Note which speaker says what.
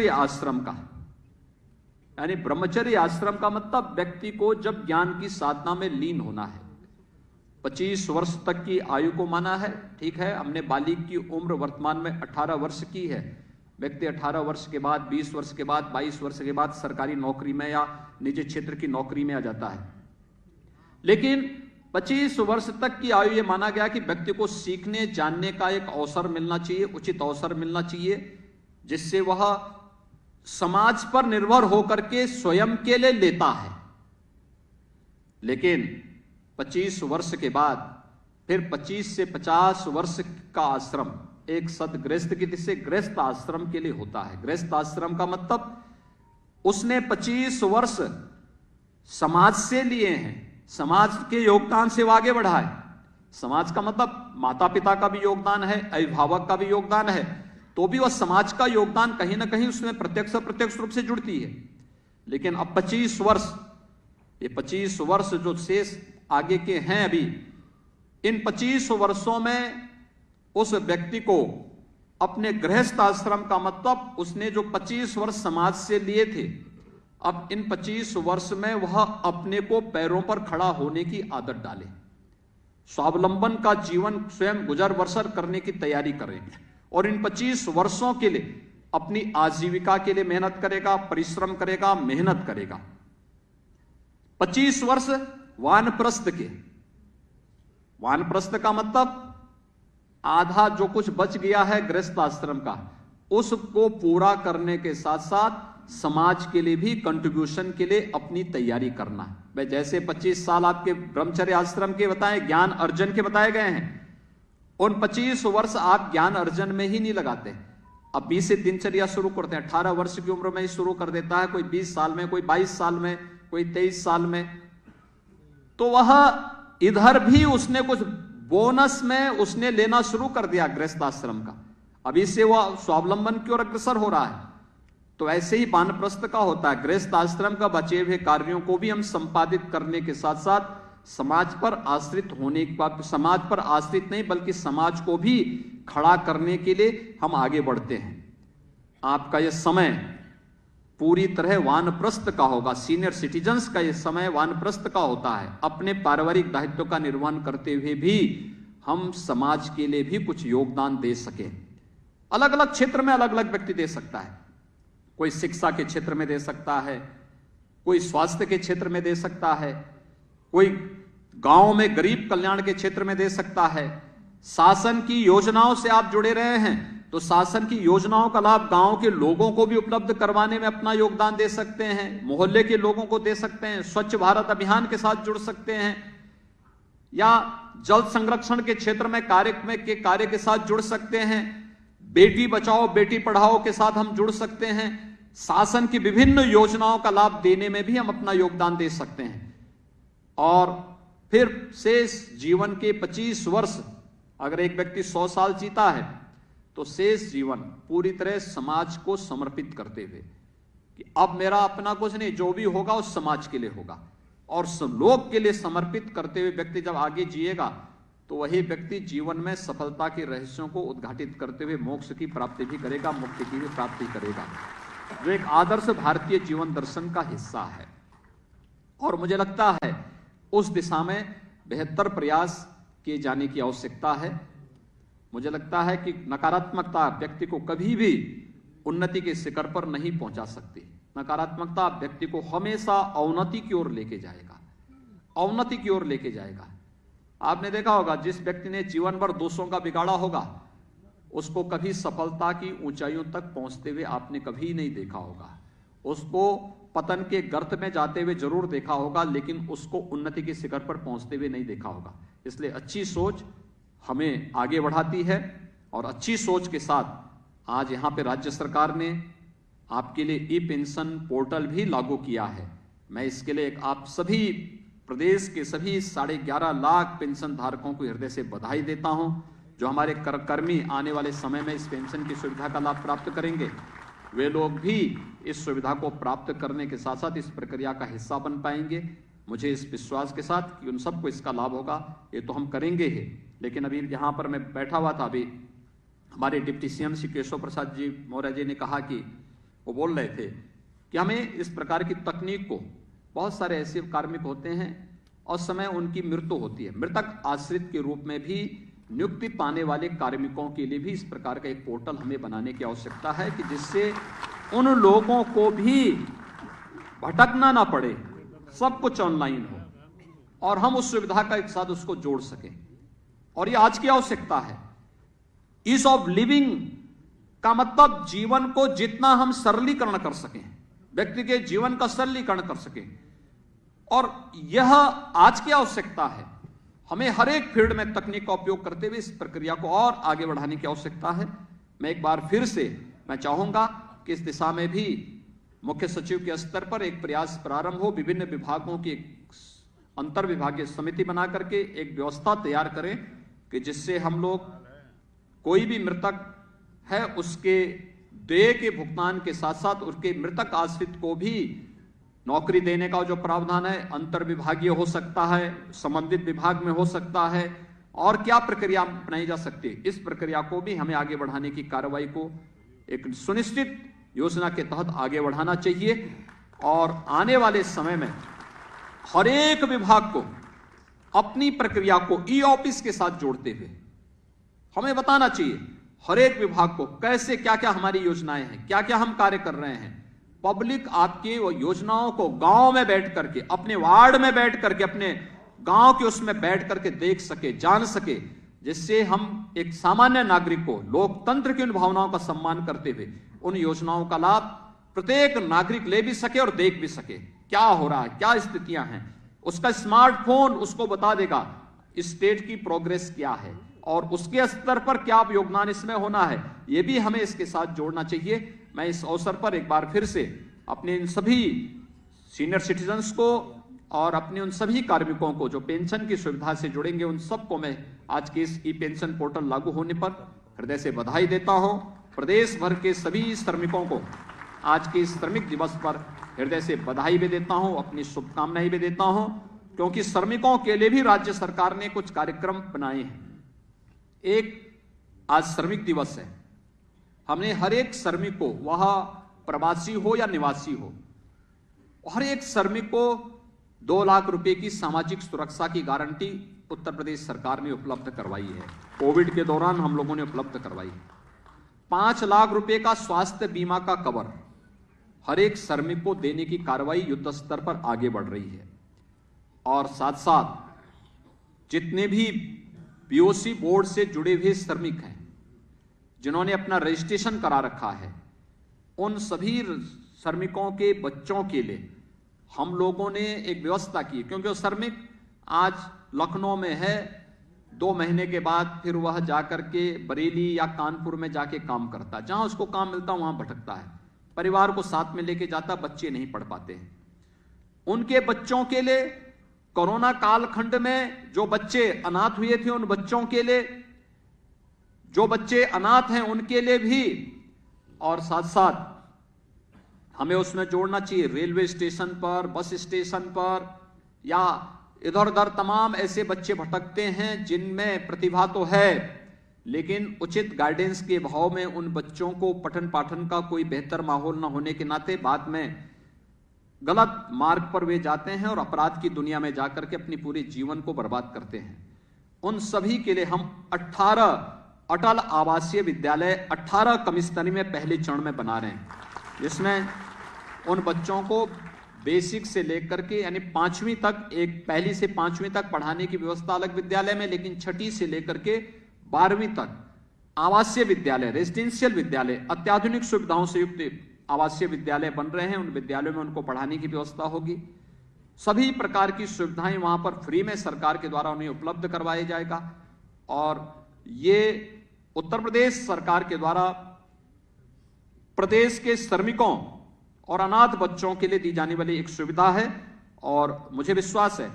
Speaker 1: आश्रम का, यानी ब्रह्मचर्य आश्रम का मतलब व्यक्ति को जब ज्ञान की साधना में लीन होना है। 25 वर्ष तक की आयु को माना है, ठीक है। हमने बालिग की उम्र वर्तमान में 18 वर्ष की है। व्यक्ति 18 वर्ष के बाद, 20 वर्ष के बाद, 22 वर्ष के बाद सरकारी नौकरी में या निजी क्षेत्र की नौकरी में आ जाता है। लेकिन 25 वर्ष तक की आयु ये माना गया कि व्यक्ति को सीखने जानने का एक अवसर मिलना चाहिए, उचित अवसर मिलना चाहिए, जिससे वह समाज पर निर्भर होकर के स्वयं के लिए लेता है। लेकिन 25 वर्ष के बाद फिर 25 से 50 वर्ष का आश्रम एक सदगृहस्थ की दृष्टि से गृहस्थ आश्रम के लिए होता है। गृहस्थ आश्रम का मतलब उसने 25 वर्ष समाज से लिए हैं, समाज के योगदान से वो आगे बढ़ा है। समाज का मतलब माता पिता का भी योगदान है, अभिभावक का भी योगदान है, तो भी वह समाज का योगदान कहीं ना कहीं उसमें प्रत्यक्ष अप्रत्यक्ष रूप से जुड़ती है। लेकिन अब 25 वर्ष, ये 25 वर्ष जो शेष आगे के हैं अभी, इन 25 वर्षों में उस व्यक्ति को अपने गृहस्थ आश्रम का मतलब उसने जो 25 वर्ष समाज से लिए थे, अब इन 25 वर्ष में वह अपने को पैरों पर खड़ा होने की आदत डाले, स्वावलंबन का जीवन स्वयं गुजर बसर करने की तैयारी करें और इन 25 वर्षों के लिए अपनी आजीविका के लिए मेहनत करेगा, परिश्रम करेगा, मेहनत करेगा। 25 वर्ष वानप्रस्थ के, वानप्रस्थ का मतलब आधा जो कुछ बच गया है गृहस्थ आश्रम का, उसको पूरा करने के साथ साथ समाज के लिए भी कंट्रीब्यूशन के लिए अपनी तैयारी करना है। भाई जैसे 25 साल आपके ब्रह्मचर्य आश्रम के बताए, ज्ञान अर्जन के बताए गए हैं, उन 25 वर्ष आप ज्ञान अर्जन में ही नहीं लगाते। अब 20 से दिनचर्या शुरू करते हैं, 18 वर्ष की उम्र में ही शुरू कर देता है, कोई 20 साल में, कोई 22 साल में, कोई 23 साल में, तो वह इधर भी उसने कुछ बोनस में उसने लेना शुरू कर दिया गृहस्थ आश्रम का। अभी से वह स्वावलंबन की ओर अग्रसर हो रहा है। तो ऐसे ही वानप्रस्थ का होता है, गृहस्थ आश्रम का बचे हुए कार्यों को भी हम संपादित करने के साथ साथ समाज पर आश्रित होने के बाद, समाज पर आश्रित नहीं बल्कि समाज को भी खड़ा करने के लिए हम आगे बढ़ते हैं। आपका यह समय पूरी तरह वानप्रस्थ का होगा, सीनियर सिटीजन्स का यह समय वानप्रस्थ का होता है। अपने पारिवारिक दायित्व का निर्वहन करते हुए भी हम समाज के लिए भी कुछ योगदान दे सके। अलग अलग क्षेत्र में अलग अलग व्यक्ति दे सकता है, कोई शिक्षा के क्षेत्र में दे सकता है, कोई स्वास्थ्य के क्षेत्र में दे सकता है, कोई गांव में गरीब कल्याण के क्षेत्र में दे सकता है। शासन की योजनाओं से आप जुड़े रहे हैं तो शासन की योजनाओं का लाभ गांव के लोगों को भी उपलब्ध करवाने में अपना योगदान दे सकते हैं, मोहल्ले के लोगों को दे सकते हैं, स्वच्छ भारत अभियान के साथ जुड़ सकते हैं, या जल संरक्षण के क्षेत्र में कार्य के साथ जुड़ सकते हैं, बेटी बचाओ बेटी पढ़ाओ के साथ हम जुड़ सकते हैं। शासन की विभिन्न योजनाओं का लाभ देने में भी हम अपना योगदान दे सकते हैं। और फिर शेष जीवन के 25 वर्ष, अगर एक व्यक्ति 100 साल जीता है तो शेष जीवन पूरी तरह समाज को समर्पित करते हुए कि अब मेरा अपना कुछ नहीं, जो भी होगा उस समाज के लिए होगा, और लोक के लिए समर्पित करते हुए व्यक्ति जब आगे जिएगा तो वही व्यक्ति जीवन में सफलता के रहस्यों को उद्घाटित करते हुए मोक्ष की प्राप्ति भी करेगा, मुक्ति की भी प्राप्ति करेगा, जो एक आदर्श भारतीय जीवन दर्शन का हिस्सा है। और मुझे लगता है उस दिशा में बेहतर प्रयास किए जाने की आवश्यकता है। मुझे लगता है कि नकारात्मकता व्यक्ति को कभी भी उन्नति के शिखर पर नहीं पहुंचा सकती। नकारात्मकता व्यक्ति को हमेशा अवनति की ओर लेके जाएगा, अवनति की ओर लेके जाएगा। आपने देखा होगा जिस व्यक्ति ने जीवन भर दूसरों का बिगाड़ा होगा उसको कभी सफलता की ऊंचाइयों तक पहुंचते हुए आपने कभी नहीं देखा होगा। उसको पतन के गर्त में जाते हुए जरूर देखा होगा, लेकिन उसको उन्नति के शिखर पर पहुंचते हुए नहीं देखा होगा। इसलिए अच्छी सोच हमें आगे बढ़ाती है, और अच्छी सोच के साथ आज यहाँ पे राज्य सरकार ने आपके लिए ई पेंशन पोर्टल भी लागू किया है। मैं इसके लिए आप सभी प्रदेश के सभी 11.5 लाख पेंशन धारकों को हृदय से बधाई देता हूं। जो हमारे कर्मी आने वाले समय में इस पेंशन की सुविधा का लाभ प्राप्त करेंगे, वे लोग भी इस सुविधा को प्राप्त करने के साथ साथ इस प्रक्रिया का हिस्सा बन पाएंगे। मुझे इस विश्वास के साथ कि उन सबको इसका लाभ होगा, ये तो हम करेंगे ही। लेकिन अभी यहाँ पर मैं बैठा हुआ था, अभी हमारे डिप्टी सीएम श्री केशव प्रसाद जी मौर्य जी ने कहा कि वो बोल रहे थे कि हमें इस प्रकार की तकनीक को, बहुत सारे ऐसे कार्मिक होते हैं और समय उनकी मृत्यु होती है, मृतक आश्रित के रूप में भी नियुक्ति पाने वाले कार्मिकों के लिए भी इस प्रकार का एक पोर्टल हमें बनाने की आवश्यकता है कि जिससे उन लोगों को भी भटकना ना पड़े, सब कुछ ऑनलाइन हो और हम उस सुविधा का एक साथ उसको जोड़ सकें। और ये आज की आवश्यकता है। ईज ऑफ लिविंग का मतलब जीवन को जितना हम सरलीकरण कर सकें, व्यक्ति के जीवन का सरलीकरण कर सकें, और यह आज की आवश्यकता है। हमें हर एक फील्ड में तकनीक का उपयोग करते हुए इस प्रक्रिया को और आगे बढ़ाने की आवश्यकता है। मैं एक बार फिर से मैं चाहूंगा कि इस दिशा में भी मुख्य सचिव के स्तर पर एक प्रयास प्रारंभ हो, विभिन्न विभागों की अंतर विभागीय समिति बना करके एक व्यवस्था तैयार करें कि जिससे हम लोग कोई भी मृतक है उसके देय के भुगतान के साथ साथ उसके मृतक आश्रित को भी नौकरी देने का जो प्रावधान है अंतर विभागीय हो सकता है, संबंधित विभाग में हो सकता है, और क्या प्रक्रिया अपनाई जा सकती है, इस प्रक्रिया को भी हमें आगे बढ़ाने की कार्रवाई को एक सुनिश्चित योजना के तहत आगे बढ़ाना चाहिए। और आने वाले समय में हर एक विभाग को अपनी प्रक्रिया को ई ऑफिस के साथ जोड़ते हुए हमें बताना चाहिए हर एक विभाग को कैसे क्या क्या हमारी योजनाएं हैं, क्या क्या हम कार्य कर रहे हैं। पब्लिक आपकी वो योजनाओं को गांव में बैठ करके, अपने वार्ड में बैठ करके, अपने गांव के उसमें बैठ करके देख सके, जान सके, जिससे हम एक सामान्य नागरिक को लोकतंत्र की उन भावनाओं का सम्मान करते हुए उन योजनाओं का लाभ प्रत्येक नागरिक ले भी सके और देख भी सके क्या हो रहा है, क्या स्थितियां हैं। उसका स्मार्टफोन उसको बता देगा स्टेट की प्रोग्रेस क्या है और उसके स्तर पर क्या योगदान इसमें होना है, यह भी हमें इसके साथ जोड़ना चाहिए। मैं इस अवसर पर एक बार फिर से अपने इन सभी सीनियर सिटीजन्स को और अपने उन सभी कार्मिकों को जो पेंशन की सुविधा से जुड़ेंगे उन सबको मैं आज के इस ई पेंशन पोर्टल लागू होने पर हृदय से बधाई देता हूं। प्रदेश भर के सभी श्रमिकों को आज के इस श्रमिक दिवस पर हृदय से बधाई भी देता हूं, अपनी शुभकामनाएं भी देता हूं, क्योंकि श्रमिकों के लिए भी राज्य सरकार ने कुछ कार्यक्रम बनाए हैं। एक आज श्रमिक दिवस है, हमने हर एक श्रमिक को, वह प्रवासी हो या निवासी हो, हर एक श्रमिक को 2 लाख रुपए की सामाजिक सुरक्षा की गारंटी उत्तर प्रदेश सरकार ने उपलब्ध करवाई है। कोविड के दौरान हम लोगों ने उपलब्ध करवाई है। 5 लाख रुपए का स्वास्थ्य बीमा का कवर हर एक श्रमिक को देने की कार्रवाई युद्ध स्तर पर आगे बढ़ रही है। और साथ साथ जितने भी पीओसी बोर्ड से जुड़े हुए श्रमिक हैं जिन्होंने अपना रजिस्ट्रेशन करा रखा है, उन सभी श्रमिकों के बच्चों के लिए हम लोगों ने एक व्यवस्था की, क्योंकि वो श्रमिक आज लखनऊ में है, 2 महीने के बाद फिर वह जाकर के बरेली या कानपुर में जाके काम करता है, जहां उसको काम मिलता वहां भटकता है, परिवार को साथ में लेके जाता, बच्चे नहीं पढ़ पाते हैं। उनके बच्चों के लिए कोरोना कालखंड में जो बच्चे अनाथ हुए थे, उन बच्चों के लिए, जो बच्चे अनाथ हैं उनके लिए भी, और साथ साथ हमें उसमें जोड़ना चाहिए रेलवे स्टेशन पर, बस स्टेशन पर या इधर उधर तमाम ऐसे बच्चे भटकते हैं जिनमें प्रतिभा तो है लेकिन उचित गाइडेंस के अभाव में उन बच्चों को पठन पाठन का कोई बेहतर माहौल न होने के नाते बाद में गलत मार्ग पर वे जाते हैं और अपराध की दुनिया में जाकर के अपनी पूरे जीवन को बर्बाद करते हैं। उन सभी के लिए हम 18 अटल आवासीय विद्यालय 18 कमिश्नरी में पहले चरण में बना रहे हैं, जिसमें उन बच्चों को बेसिक से लेकर के यानी 5वीं तक, एक पहली से 5वीं तक पढ़ाने की व्यवस्था अलग विद्यालय में, लेकिन 6ठी से लेकर के 12वीं तक आवासीय विद्यालय, रेजिडेंशियल विद्यालय, अत्याधुनिक सुविधाओं से युक्त आवासीय विद्यालय बन रहे हैं। उन विद्यालयों में उनको पढ़ाने की व्यवस्था होगी। सभी प्रकार की सुविधाएं वहां पर फ्री में सरकार के द्वारा उन्हें उपलब्ध करवाया जाएगा। और ये उत्तर प्रदेश सरकार के द्वारा प्रदेश के श्रमिकों और अनाथ बच्चों के लिए दी जाने वाली एक सुविधा है और मुझे विश्वास है